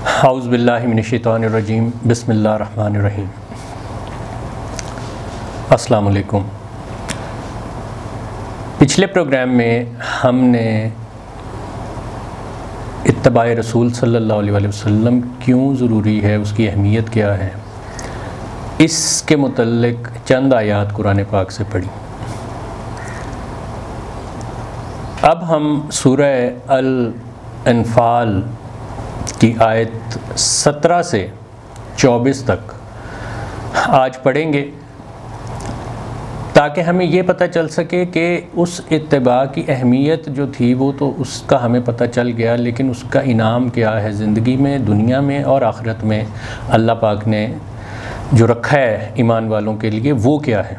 اعوذ باللہ من الشیطان الرجیم، بسم اللہ الرحمن الرحیم۔ السلام علیکم۔ پچھلے پروگرام میں ہم نے اتباع رسول صلی اللہ علیہ وسلم کیوں ضروری ہے، اس کی اہمیت کیا ہے، اس کے متعلق چند آیات قرآن پاک سے پڑھی۔ اب ہم سورہ الانفال کی آیت 17 سے 24 تک آج پڑھیں گے، تاکہ ہمیں یہ پتہ چل سکے کہ اس اتباع کی اہمیت جو تھی وہ تو اس کا ہمیں پتہ چل گیا، لیکن اس کا انعام کیا ہے زندگی میں، دنیا میں اور آخرت میں اللہ پاک نے جو رکھا ہے ایمان والوں کے لیے وہ کیا ہے۔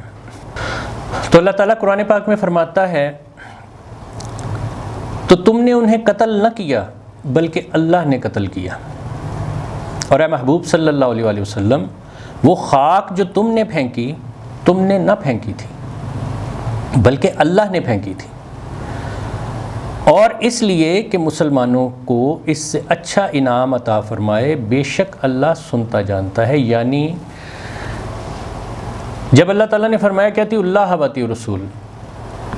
تو اللہ تعالیٰ قرآن پاک میں فرماتا ہے، تو تم نے انہیں قتل نہ کیا بلکہ اللہ نے قتل کیا، اور اے محبوب صلی اللہ علیہ وسلم، وہ خاک جو تم نے پھینکی تم نے نہ پھینکی تھی بلکہ اللہ نے پھینکی تھی، اور اس لیے کہ مسلمانوں کو اس سے اچھا انعام عطا فرمائے، بے شک اللہ سنتا جانتا ہے۔ یعنی جب اللہ تعالیٰ نے فرمایا کہ اطیعوا اللہ و اطیعوا الرسول،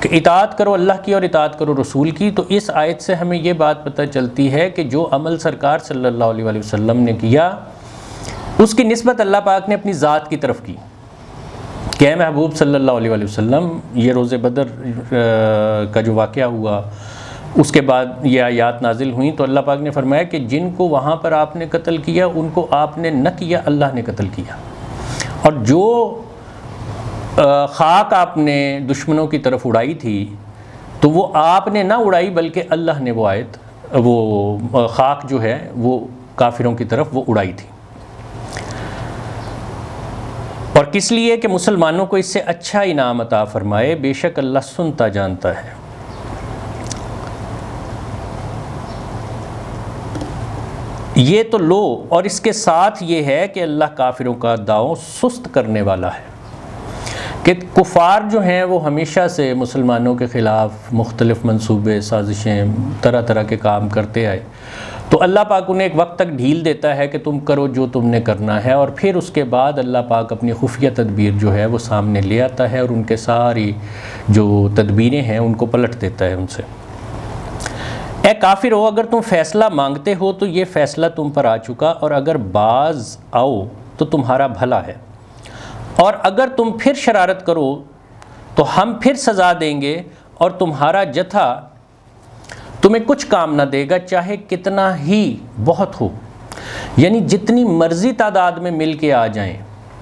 کہ اطاعت کرو اللہ کی اور اطاعت کرو رسول کی، تو اس آیت سے ہمیں یہ بات پتہ چلتی ہے کہ جو عمل سرکار صلی اللہ علیہ وسلم نے کیا اس کی نسبت اللہ پاک نے اپنی ذات کی طرف کی، کہ اے محبوب صلی اللہ علیہ وسلم، یہ روز بدر کا جو واقعہ ہوا اس کے بعد یہ آیات نازل ہوئیں، تو اللہ پاک نے فرمایا کہ جن کو وہاں پر آپ نے قتل کیا ان کو آپ نے نہ کیا، اللہ نے قتل کیا، اور جو خاک آپ نے دشمنوں کی طرف اڑائی تھی تو وہ آپ نے نہ اڑائی بلکہ اللہ نے وہ خاک جو ہے وہ کافروں کی طرف وہ اڑائی تھی، اور کس لیے کہ مسلمانوں کو اس سے اچھا انعام عطا فرمائے، بے شک اللہ سنتا جانتا ہے۔ یہ تو لو، اور اس کے ساتھ یہ ہے کہ اللہ کافروں کا داؤ سست کرنے والا ہے، کہ کفار جو ہیں وہ ہمیشہ سے مسلمانوں کے خلاف مختلف منصوبے سازشیں طرح طرح کے کام کرتے آئے، تو اللہ پاک انہیں ایک وقت تک ڈھیل دیتا ہے کہ تم کرو جو تم نے کرنا ہے، اور پھر اس کے بعد اللہ پاک اپنی خفیہ تدبیر جو ہے وہ سامنے لے آتا ہے، اور ان کے ساری جو تدبیریں ہیں ان کو پلٹ دیتا ہے ان سے۔ اے کافر ہو، اگر تم فیصلہ مانگتے ہو تو یہ فیصلہ تم پر آ چکا، اور اگر باز آؤ تو تمہارا بھلا ہے، اور اگر تم پھر شرارت کرو تو ہم پھر سزا دیں گے، اور تمہارا جتھا تمہیں کچھ کام نہ دے گا، چاہے کتنا ہی بہت ہو، یعنی جتنی مرضی تعداد میں مل کے آ جائیں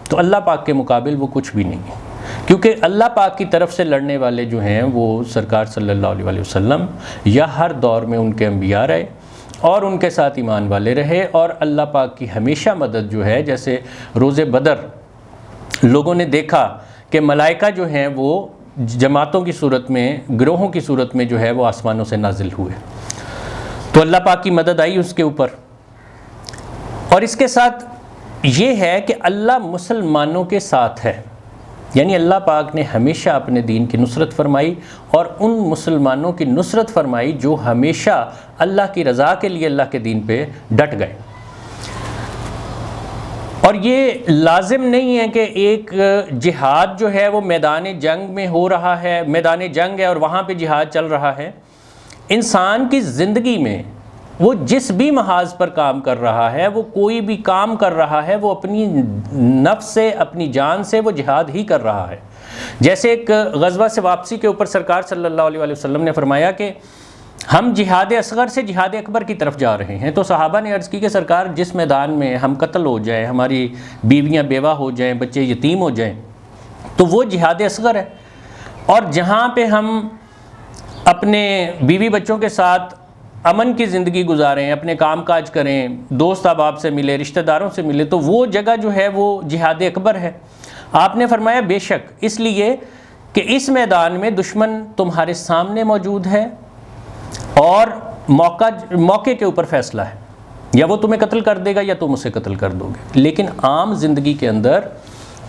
تو اللہ پاک کے مقابل وہ کچھ بھی نہیں ہے، کیونکہ اللہ پاک کی طرف سے لڑنے والے جو ہیں وہ سرکار صلی اللہ علیہ وسلم یا ہر دور میں ان کے انبیاء رہے اور ان کے ساتھ ایمان والے رہے، اور اللہ پاک کی ہمیشہ مدد جو ہے، جیسے روز بدر لوگوں نے دیکھا کہ ملائکہ جو ہیں وہ جماعتوں کی صورت میں، گروہوں کی صورت میں جو ہے وہ آسمانوں سے نازل ہوئے، تو اللہ پاک کی مدد آئی اس کے اوپر۔ اور اس کے ساتھ یہ ہے کہ اللہ مسلمانوں کے ساتھ ہے، یعنی اللہ پاک نے ہمیشہ اپنے دین کی نصرت فرمائی، اور ان مسلمانوں کی نصرت فرمائی جو ہمیشہ اللہ کی رضا کے لیے اللہ کے دین پہ ڈٹ گئے۔ اور یہ لازم نہیں ہے کہ ایک جہاد جو ہے وہ میدان جنگ میں ہو رہا ہے، میدان جنگ ہے اور وہاں پہ جہاد چل رہا ہے۔ انسان کی زندگی میں وہ جس بھی محاذ پر کام کر رہا ہے، وہ کوئی بھی کام کر رہا ہے، وہ اپنی نفس سے، اپنی جان سے وہ جہاد ہی کر رہا ہے۔ جیسے ایک غزوہ سے واپسی کے اوپر سرکار صلی اللہ علیہ وسلم نے فرمایا کہ ہم جہاد اصغر سے جہاد اکبر کی طرف جا رہے ہیں، تو صحابہ نے عرض کی کہ سرکار جس میدان میں ہم قتل ہو جائیں، ہماری بیویاں بیوہ ہو جائیں، بچے یتیم ہو جائیں، تو وہ جہاد اصغر ہے، اور جہاں پہ ہم اپنے بیوی بچوں کے ساتھ امن کی زندگی گزاریں، اپنے کام کاج کریں، دوست احباب سے ملے، رشتہ داروں سے ملے، تو وہ جگہ جو ہے وہ جہاد اکبر ہے۔ آپ نے فرمایا بے شک، اس لیے کہ اس میدان میں دشمن تمہارے سامنے موجود ہے، اور موقع کے اوپر فیصلہ ہے، یا وہ تمہیں قتل کر دے گا یا تم اسے قتل کر دو گے۔ لیکن عام زندگی کے اندر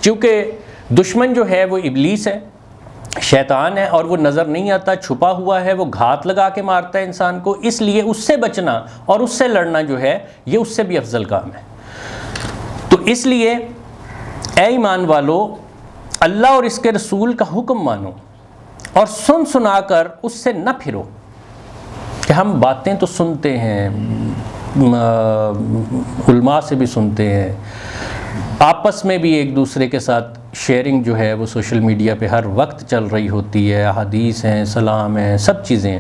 چونکہ دشمن جو ہے وہ ابلیس ہے، شیطان ہے اور وہ نظر نہیں آتا، چھپا ہوا ہے، وہ گھات لگا کے مارتا ہے انسان کو، اس لیے اس سے بچنا اور اس سے لڑنا جو ہے یہ اس سے بھی افضل کام ہے۔ تو اس لیے اے ایمان والو، اللہ اور اس کے رسول کا حکم مانو اور سن سنا کر اس سے نہ پھرو۔ کہ ہم باتیں تو سنتے ہیں، علماء سے بھی سنتے ہیں، آپس میں بھی ایک دوسرے کے ساتھ شیئرنگ جو ہے وہ سوشل میڈیا پہ ہر وقت چل رہی ہوتی ہے، احادیث ہیں، سلام ہیں، سب چیزیں ہیں،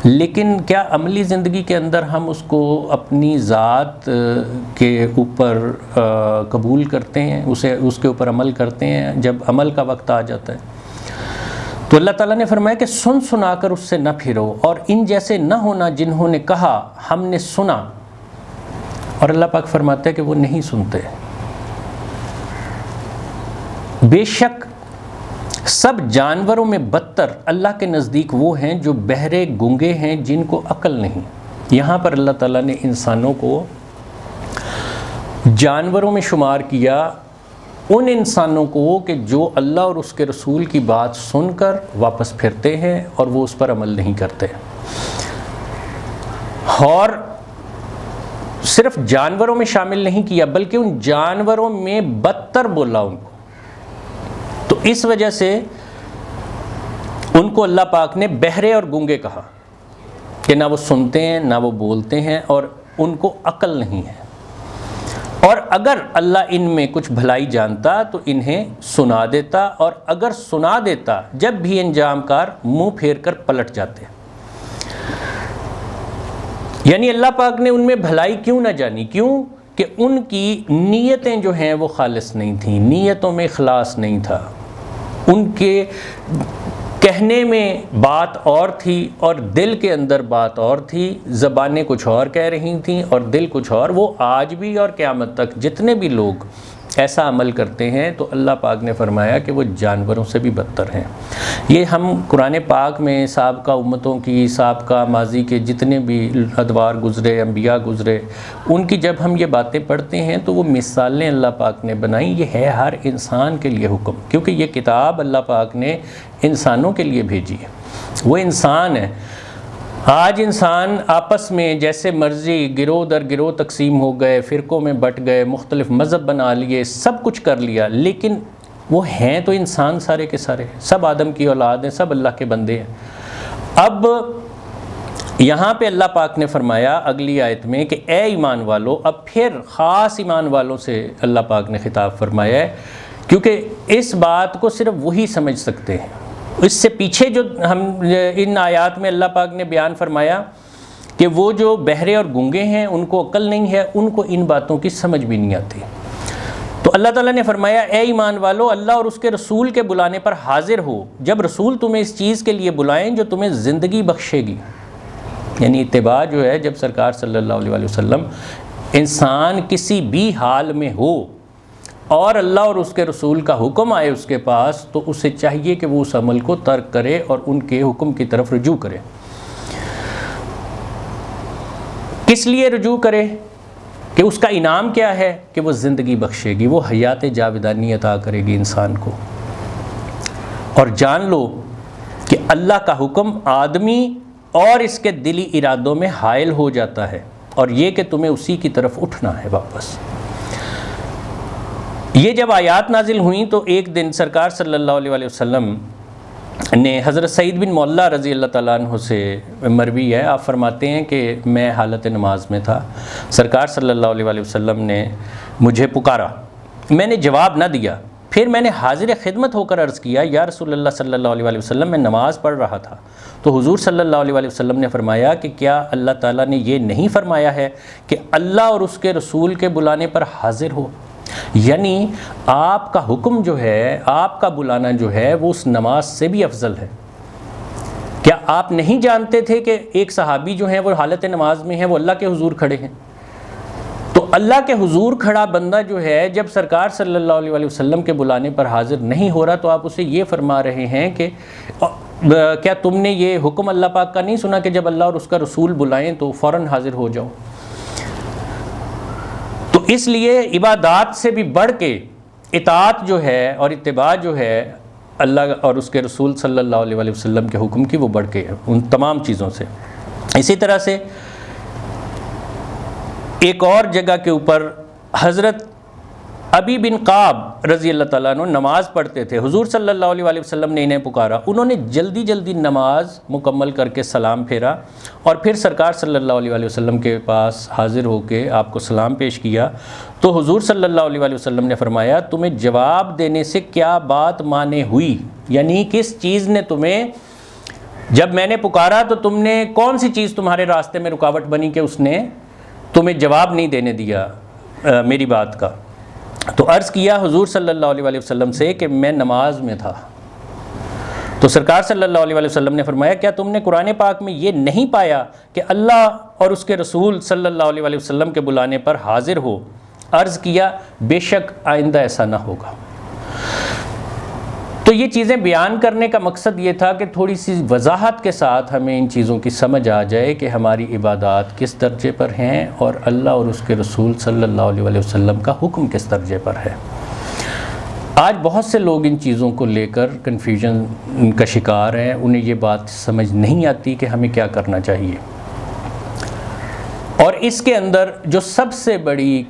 لیکن کیا عملی زندگی کے اندر ہم اس کو اپنی ذات کے اوپر قبول کرتے ہیں، اس کے اوپر عمل کرتے ہیں جب عمل کا وقت آ جاتا ہے؟ تو اللہ تعالیٰ نے فرمایا کہ سن سنا کر اس سے نہ پھرو، اور ان جیسے نہ ہونا جنہوں نے کہا ہم نے سنا، اور اللہ پاک فرماتا ہے کہ وہ نہیں سنتے۔ بے شک سب جانوروں میں بدتر اللہ کے نزدیک وہ ہیں جو بہرے گونگے ہیں، جن کو عقل نہیں۔ یہاں پر اللہ تعالیٰ نے انسانوں کو جانوروں میں شمار کیا، ان انسانوں کو کہ جو اللہ اور اس کے رسول کی بات سن کر واپس پھرتے ہیں اور وہ اس پر عمل نہیں کرتے، اور صرف جانوروں میں شامل نہیں کیا بلکہ ان جانوروں میں بدتر بولا ان کو۔ تو اس وجہ سے ان کو اللہ پاک نے بہرے اور گونگے کہا کہ نہ وہ سنتے ہیں نہ وہ بولتے ہیں اور ان کو عقل نہیں ہے۔ اور اگر اللہ ان میں کچھ بھلائی جانتا تو انہیں سنا دیتا، اور اگر سنا دیتا جب بھی انجام کار منہ پھیر کر پلٹ جاتے۔ یعنی اللہ پاک نے ان میں بھلائی کیوں نہ جانی؟ کیوں کہ ان کی نیتیں جو ہیں وہ خالص نہیں تھیں، نیتوں میں اخلاص نہیں تھا، ان کے کہنے میں بات اور تھی اور دل کے اندر بات اور تھی، زبانیں کچھ اور کہہ رہی تھیں اور دل کچھ اور۔ وہ آج بھی اور قیامت تک جتنے بھی لوگ ایسا عمل کرتے ہیں تو اللہ پاک نے فرمایا کہ وہ جانوروں سے بھی بدتر ہیں۔ یہ ہم قرآن پاک میں سابقہ امتوں کی، سابقہ ماضی کے جتنے بھی ادوار گزرے، انبیاء گزرے، ان کی جب ہم یہ باتیں پڑھتے ہیں تو وہ مثالیں اللہ پاک نے بنائیں۔ یہ ہے ہر انسان کے لیے حکم، کیونکہ یہ کتاب اللہ پاک نے انسانوں کے لیے بھیجی ہے، وہ انسان ہے۔ آج انسان آپس میں جیسے مرضی گروہ در گروہ تقسیم ہو گئے، فرقوں میں بٹ گئے، مختلف مذہب بنا لیے، سب کچھ کر لیا، لیکن وہ ہیں تو انسان سارے کے سارے، سب آدم کی اولاد ہیں، سب اللہ کے بندے ہیں۔ اب یہاں پہ اللہ پاک نے فرمایا اگلی آیت میں کہ اے ایمان والو، اب پھر خاص ایمان والوں سے اللہ پاک نے خطاب فرمایا ہے، کیونکہ اس بات کو صرف وہی سمجھ سکتے ہیں۔ اس سے پیچھے جو ہم ان آیات میں اللہ پاک نے بیان فرمایا کہ وہ جو بہرے اور گونگے ہیں، ان کو عقل نہیں ہے، ان کو ان باتوں کی سمجھ بھی نہیں آتی۔ تو اللہ تعالیٰ نے فرمایا اے ایمان والو، اللہ اور اس کے رسول کے بلانے پر حاضر ہو جب رسول تمہیں اس چیز کے لیے بلائیں جو تمہیں زندگی بخشے گی۔ یعنی اتباع جو ہے، جب سرکار صلی اللہ علیہ وسلم انسان کسی بھی حال میں ہو اور اللہ اور اس کے رسول کا حکم آئے اس کے پاس، تو اسے چاہیے کہ وہ اس عمل کو ترک کرے اور ان کے حکم کی طرف رجوع کرے۔ کس لیے رجوع کرے؟ کہ اس کا انعام کیا ہے؟ کہ وہ زندگی بخشے گی، وہ حیات جاودانی عطا کرے گی انسان کو۔ اور جان لو کہ اللہ کا حکم آدمی اور اس کے دلی ارادوں میں حائل ہو جاتا ہے، اور یہ کہ تمہیں اسی کی طرف اٹھنا ہے واپس۔ یہ جب آیات نازل ہوئیں تو ایک دن سرکار صلی اللہ علیہ وسلم نے حضرت سعید بن مولا رضی اللہ تعالیٰ عنہ سے مروی ہے، آپ فرماتے ہیں کہ میں حالت نماز میں تھا، سرکار صلی اللہ علیہ وسلم نے مجھے پکارا، میں نے جواب نہ دیا، پھر میں نے حاضر خدمت ہو کر عرض کیا یا رسول اللہ صلی اللہ علیہ وسلم، میں نماز پڑھ رہا تھا۔ تو حضور صلی اللہ علیہ وسلم نے فرمایا کہ کیا اللہ تعالیٰ نے یہ نہیں فرمایا ہے کہ اللہ اور اس کے رسول کے بلانے پر حاضر ہو؟ یعنی آپ کا حکم جو ہے، آپ کا بلانا جو ہے، وہ اس نماز سے بھی افضل ہے۔ کیا آپ نہیں جانتے تھے کہ ایک صحابی جو ہیں وہ حالت نماز میں ہیں، وہ اللہ کے حضور کھڑے ہیں؟ تو اللہ کے حضور کھڑا بندہ جو ہے جب سرکار صلی اللہ علیہ وسلم کے بلانے پر حاضر نہیں ہو رہا، تو آپ اسے یہ فرما رہے ہیں کہ کیا تم نے یہ حکم اللہ پاک کا نہیں سنا کہ جب اللہ اور اس کا رسول بلائیں تو فوراً حاضر ہو جاؤ؟ تو اس لیے عبادات سے بھی بڑھ کے اطاعت جو ہے اور اتباع جو ہے اللہ اور اس کے رسول صلی اللہ علیہ وسلم کے حکم کی وہ بڑھ کے ہے ان تمام چیزوں سے۔ اسی طرح سے ایک اور جگہ کے اوپر حضرت ابی بن قعب رضی اللہ تعالیٰ عنہ نماز پڑھتے تھے، حضور صلی اللہ علیہ وسلم نے انہیں پکارا، انہوں نے جلدی جلدی نماز مکمل کر کے سلام پھیرا اور پھر سرکار صلی اللہ علیہ وسلم کے پاس حاضر ہو کے آپ کو سلام پیش کیا، تو حضور صلی اللہ علیہ وسلم نے فرمایا تمہیں جواب دینے سے کیا بات مانے ہوئی، یعنی کس چیز نے تمہیں، جب میں نے پکارا تو تم نے کون سی چیز تمہارے راستے میں رکاوٹ بنی کہ اس نے تمہیں جواب نہیں دینے دیا میری بات کا؟ تو عرض کیا حضور صلی اللہ علیہ وسلم سے کہ میں نماز میں تھا۔ تو سرکار صلی اللہ علیہ وسلم نے فرمایا کیا تم نے قرآن پاک میں یہ نہیں پایا کہ اللہ اور اس کے رسول صلی اللہ علیہ وسلم کے بلانے پر حاضر ہو؟ عرض کیا بے شک آئندہ ایسا نہ ہوگا۔ تو یہ چیزیں بیان کرنے کا مقصد یہ تھا کہ تھوڑی سی وضاحت کے ساتھ ہمیں ان چیزوں کی سمجھ آ جائے کہ ہماری عبادات کس درجے پر ہیں اور اللہ اور اس کے رسول صلی اللہ علیہ وسلم کا حکم کس درجے پر ہے۔ آج بہت سے لوگ ان چیزوں کو لے کر کنفیوژن کا شکار ہیں، انہیں یہ بات سمجھ نہیں آتی کہ ہمیں کیا کرنا چاہیے، اور اس کے اندر جو سب سے بڑی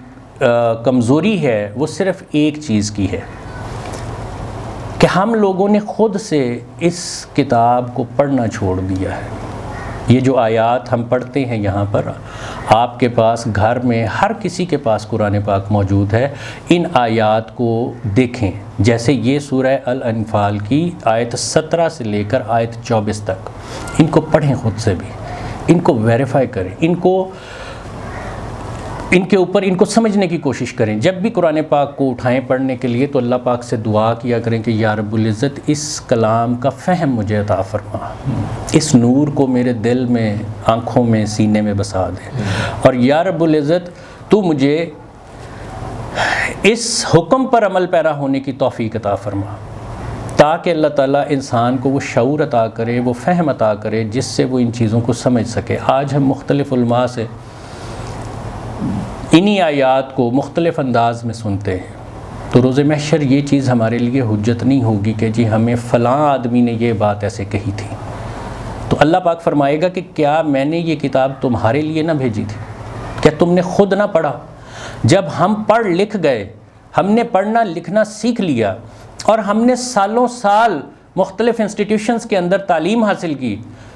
کمزوری ہے وہ صرف ایک چیز کی ہے کہ ہم لوگوں نے خود سے اس کتاب کو پڑھنا چھوڑ دیا ہے۔ یہ جو آیات ہم پڑھتے ہیں یہاں پر، آپ کے پاس گھر میں ہر کسی کے پاس قرآن پاک موجود ہے، ان آیات کو دیکھیں، جیسے یہ سورہ الانفال کی آیت 17 سے لے کر آیت 24 تک، ان کو پڑھیں خود سے بھی، ان کو ویریفائی کریں، ان کے اوپر ان کو سمجھنے کی کوشش کریں۔ جب بھی قرآن پاک کو اٹھائیں پڑھنے کے لیے تو اللہ پاک سے دعا کیا کریں کہ یا رب العزت اس کلام کا فہم مجھے عطا فرما، اس نور کو میرے دل میں، آنکھوں میں، سینے میں بسا دے، اور یا رب العزت تو مجھے اس حکم پر عمل پیرا ہونے کی توفیق عطا فرما، تاکہ اللہ تعالیٰ انسان کو وہ شعور عطا کرے، وہ فہم عطا کرے جس سے وہ ان چیزوں کو سمجھ سکے۔ آج ہم مختلف علماء سے انہی آیات کو مختلف انداز میں سنتے ہیں، تو روز محشر یہ چیز ہمارے لیے حجت نہیں ہوگی کہ جی ہمیں فلاں آدمی نے یہ بات ایسے کہی تھی۔ تو اللہ پاک فرمائے گا کہ کیا میں نے یہ کتاب تمہارے لیے نہ بھیجی تھی؟ کیا تم نے خود نہ پڑھا؟ جب ہم پڑھ لکھ گئے، ہم نے پڑھنا لکھنا سیکھ لیا، اور ہم نے سالوں سال مختلف انسٹیٹیوشنز کے اندر تعلیم حاصل کی،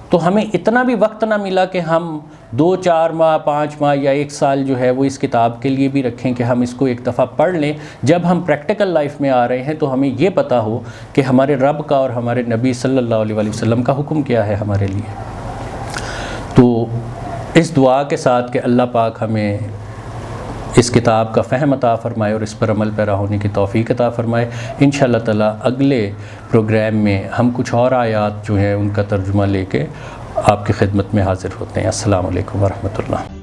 تو ہمیں اتنا بھی وقت نہ ملا کہ ہم 2 4 ماہ 5 ماہ یا 1 سال جو ہے وہ اس کتاب کے لیے بھی رکھیں کہ ہم اس کو ایک دفعہ پڑھ لیں۔ جب ہم پریکٹیکل لائف میں آ رہے ہیں تو ہمیں یہ پتہ ہو کہ ہمارے رب کا اور ہمارے نبی صلی اللہ علیہ وسلم کا حکم کیا ہے ہمارے لیے۔ تو اس دعا کے ساتھ کہ اللہ پاک ہمیں اس کتاب کا فہم عطا فرمائے اور اس پر عمل پیرا ہونے کی توفیق عطا فرمائے، انشاءاللہ تعالیٰ اگلے پروگرام میں ہم کچھ اور آیات جو ہیں ان کا ترجمہ لے کے آپ کی خدمت میں حاضر ہوتے ہیں۔ السلام علیکم ورحمۃ اللہ۔